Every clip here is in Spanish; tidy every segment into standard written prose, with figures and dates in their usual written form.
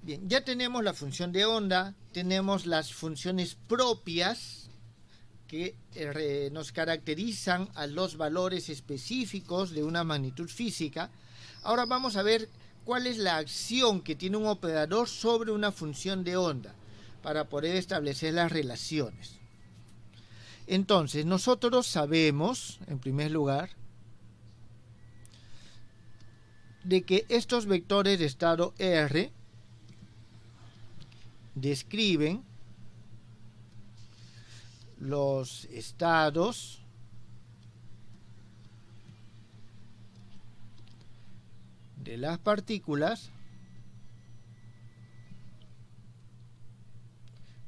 Bien, ya tenemos la función de onda, tenemos las funciones propias que nos caracterizan a los valores específicos de una magnitud física. Ahora vamos a ver cuál es la acción que tiene un operador sobre una función de onda para poder establecer las relaciones. Entonces, nosotros sabemos, en primer lugar, de que estos vectores de estado R describen los estados de las partículas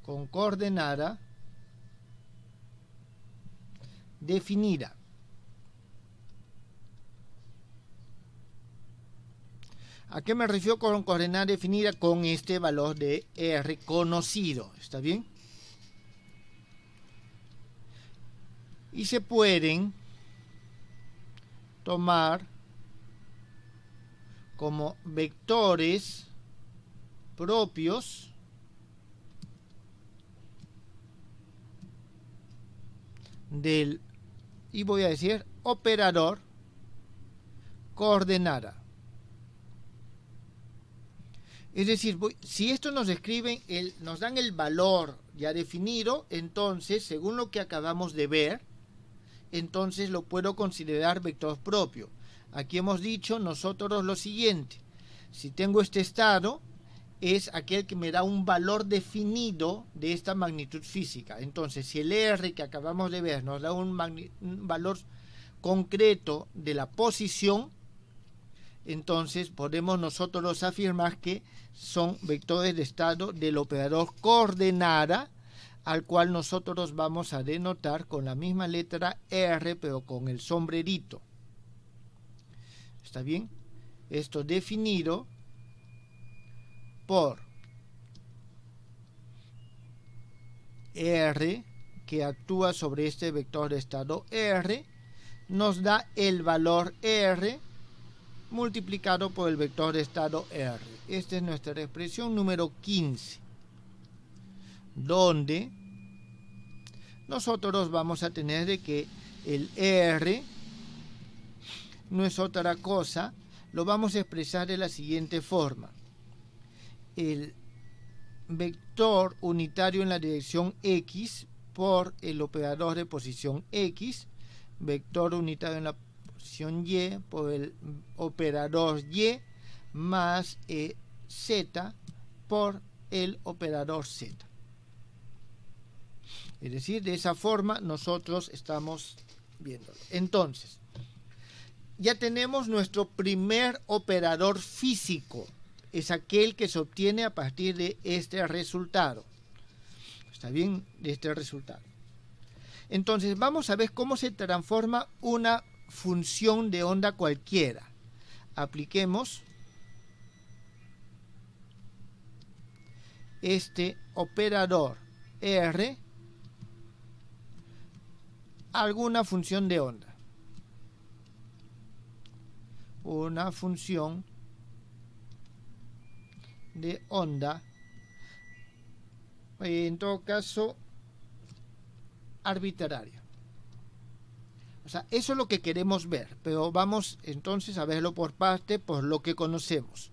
con coordenada definida. ¿A qué me refiero con coordenada definida? Con este valor de R conocido, ¿está bien? Y se pueden tomar como vectores propios del, y voy a decir, operador coordenada. Es decir, si esto nos describen, nos dan el valor ya definido, entonces, según lo que acabamos de ver, entonces lo puedo considerar vector propio. Aquí hemos dicho nosotros lo siguiente: si tengo este estado, es aquel que me da un valor definido de esta magnitud física. Entonces, si el R que acabamos de ver nos da un valor concreto de la posición, entonces podemos nosotros afirmar que son vectores de estado del operador coordenada, al cual nosotros vamos a denotar con la misma letra R, pero con el sombrerito. ¿Está bien? Esto definido por R, que actúa sobre este vector de estado R, nos da el valor R multiplicado por el vector de estado R. Esta es nuestra expresión número 15, donde nosotros vamos a tener de que el R no es otra cosa, lo vamos a expresar de la siguiente forma: el vector unitario en la dirección X por el operador de posición X, vector unitario en la posición Y por el operador Y, más Z por el operador Z. Es decir, de esa forma nosotros estamos viéndolo. Entonces, ya tenemos nuestro primer operador físico. Es aquel que se obtiene a partir de este resultado. ¿Está bien? De este resultado. Entonces, vamos a ver cómo se transforma una función de onda cualquiera. Apliquemos este operador R a alguna función de onda. Una función de onda, en todo caso arbitraria. O sea, eso es lo que queremos ver, pero vamos entonces a verlo por parte, por lo que conocemos.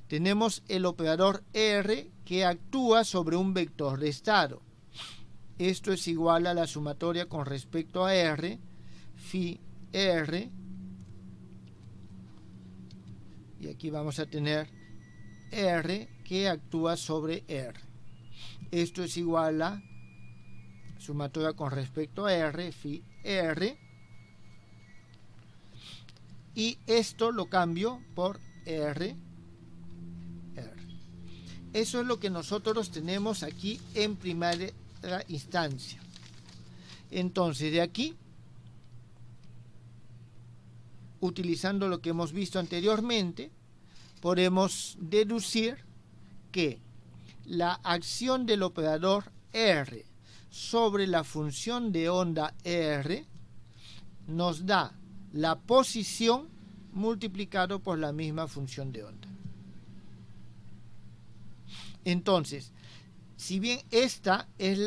Tenemos el operador R que actúa sobre un vector de estado. Esto es igual a la sumatoria con respecto a R, phi R, y aquí vamos a tener R que actúa sobre R. Esto es igual a sumatoria con respecto a R, phi R, y esto lo cambio por R. Eso es lo que nosotros tenemos aquí en primera instancia. Entonces, de aquí, utilizando lo que hemos visto anteriormente, podemos deducir que la acción del operador R sobre la función de onda R nos da la posición multiplicado por la misma función de onda. Entonces, si bien esta es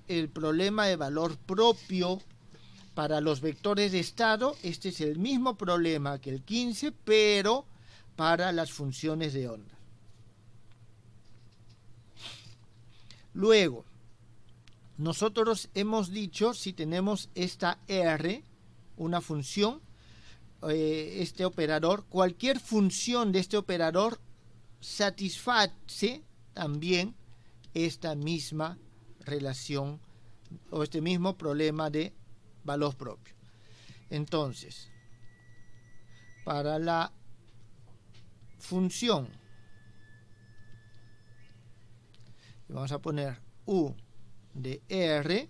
el problema de valor propio para los vectores de estado, este es el mismo problema que el 15, pero para las funciones de onda. Luego, nosotros hemos dicho, si tenemos esta R, una función, este operador, cualquier función de este operador satisface también esta misma relación o este mismo problema de valor propio. Entonces, para la función, vamos a poner U de R,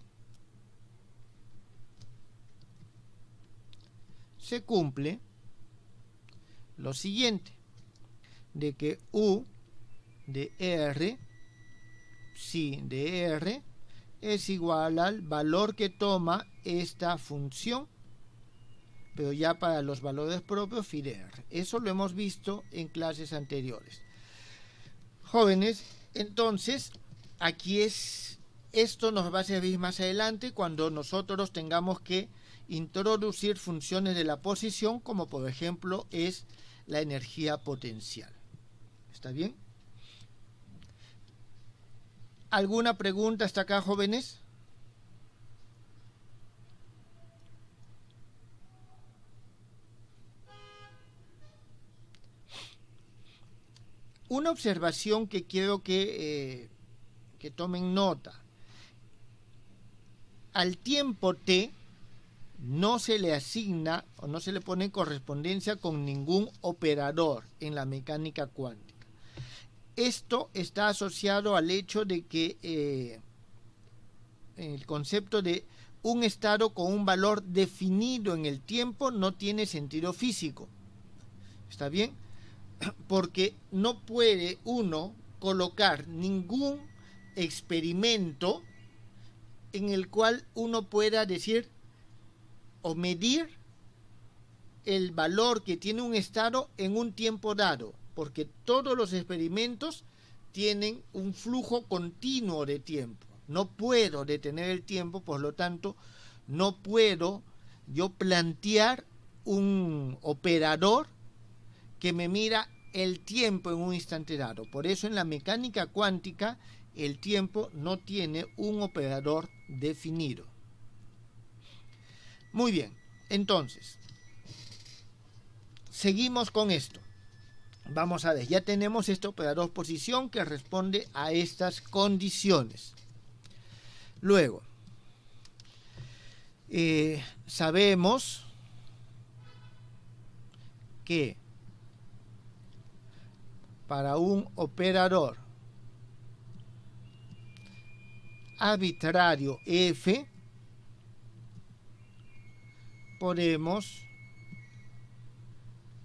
se cumple lo siguiente, de que U de R, psi de R, es igual al valor que toma esta función, pero ya para los valores propios phi de R. Eso lo hemos visto en clases anteriores. Jóvenes, entonces, aquí esto nos va a servir más adelante cuando nosotros tengamos que introducir funciones de la posición, como por ejemplo es la energía potencial. ¿Está bien? ¿Alguna pregunta hasta acá, jóvenes? Una observación que quiero que tomen nota. Al tiempo t no se le asigna o no se le pone correspondencia con ningún operador en la mecánica cuántica. Esto está asociado al hecho de que el concepto de un estado con un valor definido en el tiempo no tiene sentido físico. ¿Está bien? Porque no puede uno colocar ningún experimento en el cual uno pueda decir o medir el valor que tiene un estado en un tiempo dado, porque todos los experimentos tienen un flujo continuo de tiempo. No puedo detener el tiempo, por lo tanto, no puedo yo plantear un operador que me mira el tiempo en un instante dado. Por eso en la mecánica cuántica el tiempo no tiene un operador definido. Muy bien, entonces, seguimos con esto. Vamos a ver, ya tenemos este operador posición que responde a estas condiciones. Luego, sabemos que para un operador arbitrario F podemos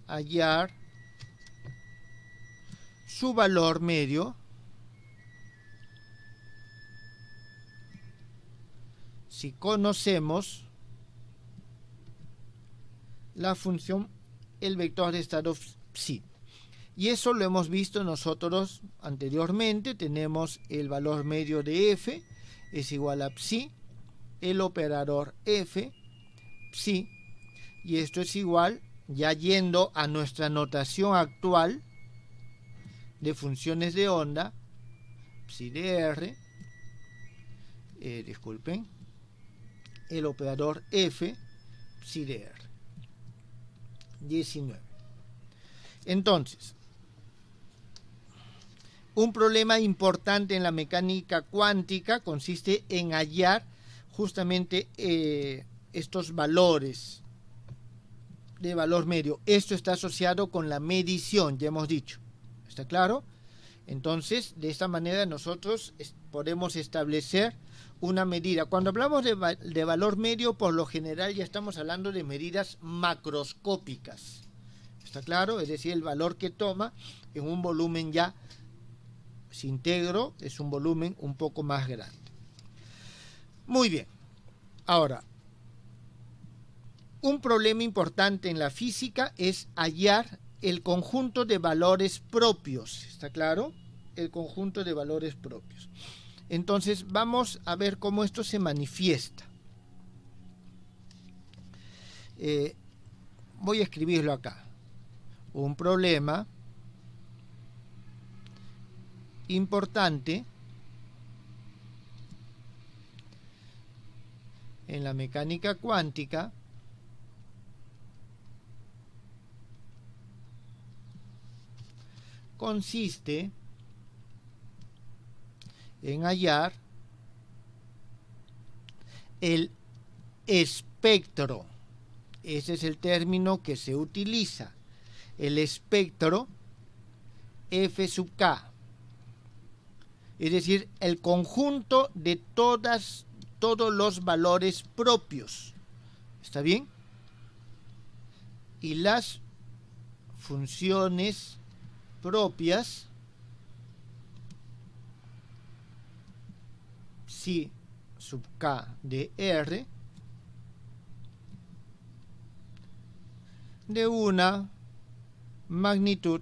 hallar su valor medio si conocemos la función, el vector de estado psi. Y eso lo hemos visto nosotros anteriormente. Tenemos el valor medio de F es igual a psi, el operador F, psi, y esto es igual, ya yendo a nuestra notación actual de funciones de onda, psi de R, disculpen, el operador F, psi de R. 19. Entonces, un problema importante en la mecánica cuántica consiste en hallar justamente estos valores de valor medio. Esto está asociado con la medición, ya hemos dicho. ¿Está claro? Entonces, de esta manera nosotros podemos establecer una medida. Cuando hablamos de valor medio, por lo general ya estamos hablando de medidas macroscópicas. ¿Está claro? Es decir, el valor que toma en un volumen ya íntegro, es un volumen un poco más grande. Muy bien. Ahora, un problema importante en la física es hallar el conjunto de valores propios. ¿Está claro? el conjunto de valores propios. Entonces vamos a ver cómo esto se manifiesta. Voy a escribirlo acá. Un problema importante en la mecánica cuántica consiste en hallar el espectro. Ese es el término que se utiliza. El espectro F sub k. Es decir, el conjunto de todos los valores propios. ¿Está bien? Y las funciones propias, psi sub k de R, de una magnitud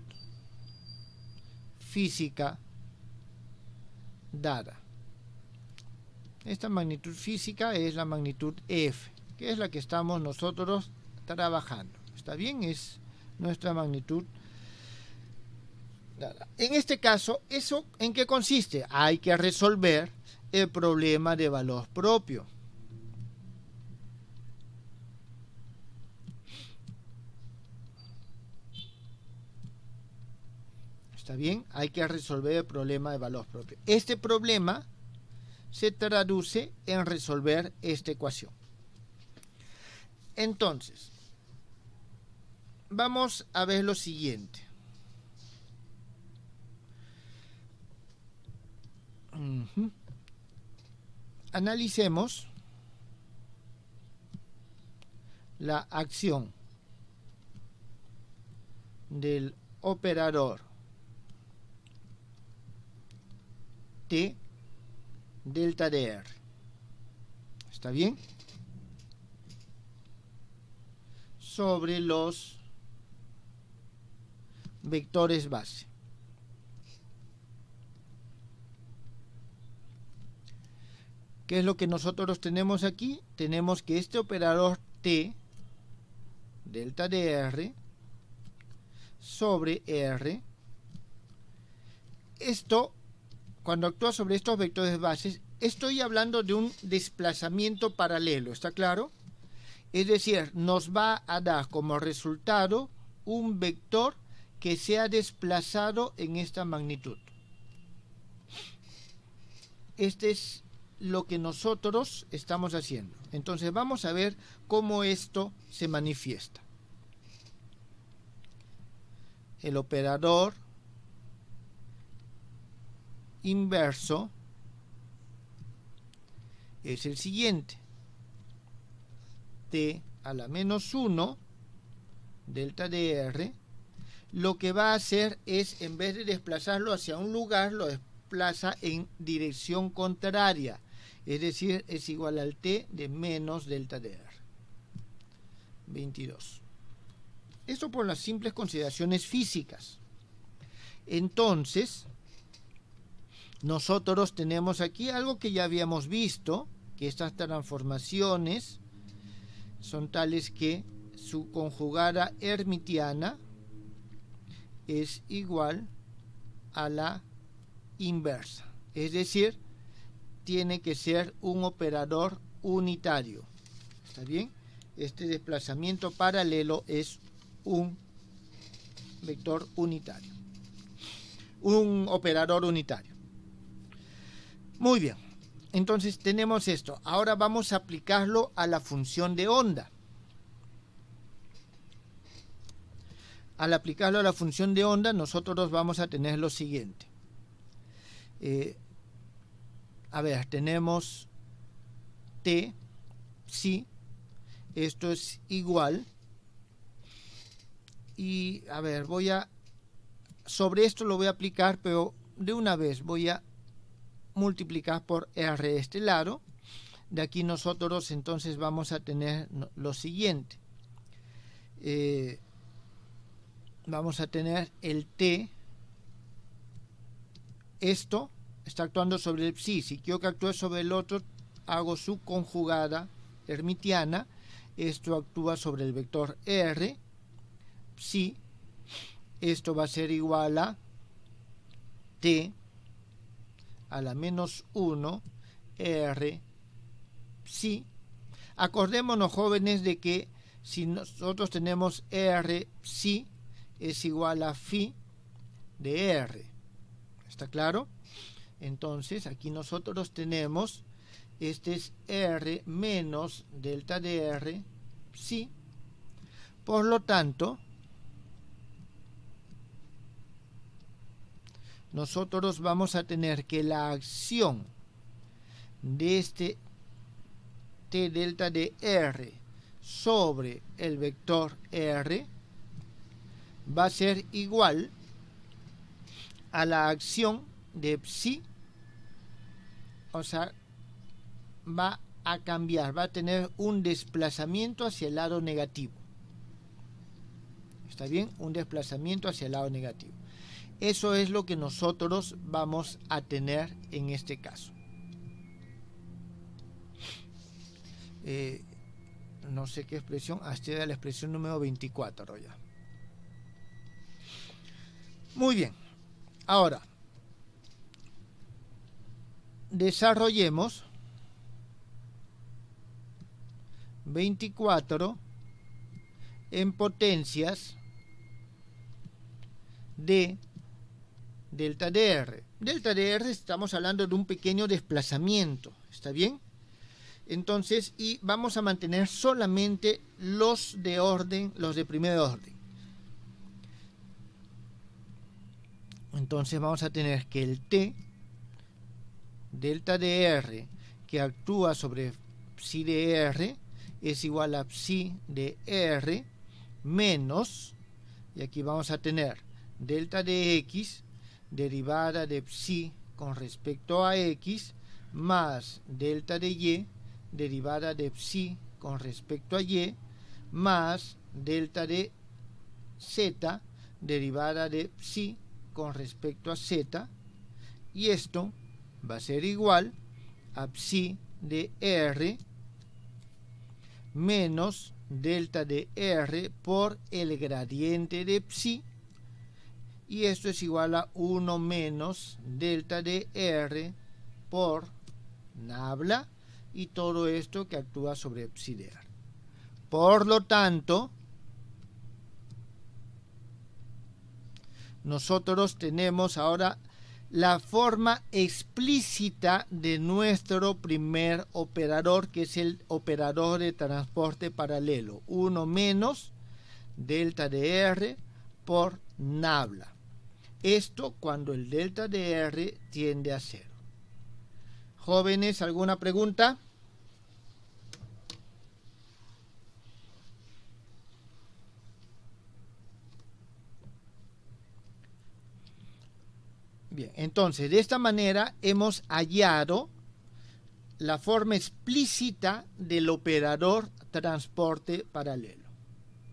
física dada. Esta magnitud física es la magnitud F, que es la que estamos nosotros trabajando. ¿Está bien? Es nuestra magnitud dada. En este caso, ¿eso en qué consiste? Hay que resolver el problema de valor propio. ¿Está bien? Hay que resolver el problema de valor propio. Este problema se traduce en resolver esta ecuación. Entonces, vamos a ver lo siguiente. Analicemos la acción del operador T delta de R. ¿Está bien? Sobre los vectores base. ¿Qué es lo que nosotros tenemos aquí? Tenemos que este operador T delta de R sobre R, esto, cuando actúa sobre estos vectores bases, estoy hablando de un desplazamiento paralelo, ¿está claro? Es decir, nos va a dar como resultado un vector que se ha desplazado en esta magnitud. Este es lo que nosotros estamos haciendo. Entonces vamos a ver cómo esto se manifiesta. El operador inverso es el siguiente: T a la menos 1 delta de R, lo que va a hacer es, en vez de desplazarlo hacia un lugar, lo desplaza en dirección contraria, es decir, es igual al T de menos delta de R. 22. Esto por las simples consideraciones físicas. Entonces, nosotros tenemos aquí algo que ya habíamos visto, que estas transformaciones son tales que su conjugada hermitiana es igual a la inversa. Es decir, tiene que ser un operador unitario. ¿Está bien? Este desplazamiento paralelo es un vector unitario. Un operador unitario. Muy bien. Entonces tenemos esto. Ahora vamos a aplicarlo a la función de onda. Al aplicarlo a la función de onda, nosotros vamos a tener lo siguiente. A ver, tenemos T, psi, esto es igual. Y, a ver, sobre esto lo voy a aplicar, pero de una vez voy a multiplicar por R este lado. De aquí nosotros entonces vamos a tener lo siguiente. Vamos a tener el T esto está actuando sobre el psi. Si quiero que actúe sobre el otro, hago su conjugada hermitiana. Esto actúa sobre el vector R, psi. Esto va a ser igual a t a la menos 1 R psi. Acordémonos, jóvenes, de que si nosotros tenemos R psi es igual a phi de R. ¿Está claro? Entonces aquí nosotros tenemos, este es R menos delta de R psi. Por lo tanto, nosotros vamos a tener que la acción de este T delta de R sobre el vector R va a ser igual a la acción de psi, o sea, va a cambiar, va a tener un desplazamiento hacia el lado negativo. ¿Está bien? Un desplazamiento hacia el lado negativo. Eso es lo que nosotros vamos a tener en este caso. No sé qué expresión, hasta era la expresión número 24 ya. Muy bien. Ahora, desarrollemos 24 en potencias de delta de R. Delta de R estamos hablando de un pequeño desplazamiento, ¿está bien? Entonces, y vamos a mantener solamente los de orden, los de primer orden. Entonces vamos a tener que el T delta de R que actúa sobre psi de R es igual a psi de R menos, y aquí vamos a tener delta de X derivada de psi con respecto a X más delta de Y derivada de psi con respecto a Y más delta de Z derivada de psi con respecto a Z, y esto va a ser igual a psi de R menos delta de R por el gradiente de psi, y esto es igual a 1 menos delta de R por nabla, y todo esto que actúa sobre psi de R. Por lo tanto, nosotros tenemos ahora la forma explícita de nuestro primer operador, que es el operador de transporte paralelo. 1 menos delta de R por nabla. Esto cuando el delta de R tiende a 0. Jóvenes, ¿alguna pregunta? Bien, entonces de esta manera hemos hallado la forma explícita del operador transporte paralelo.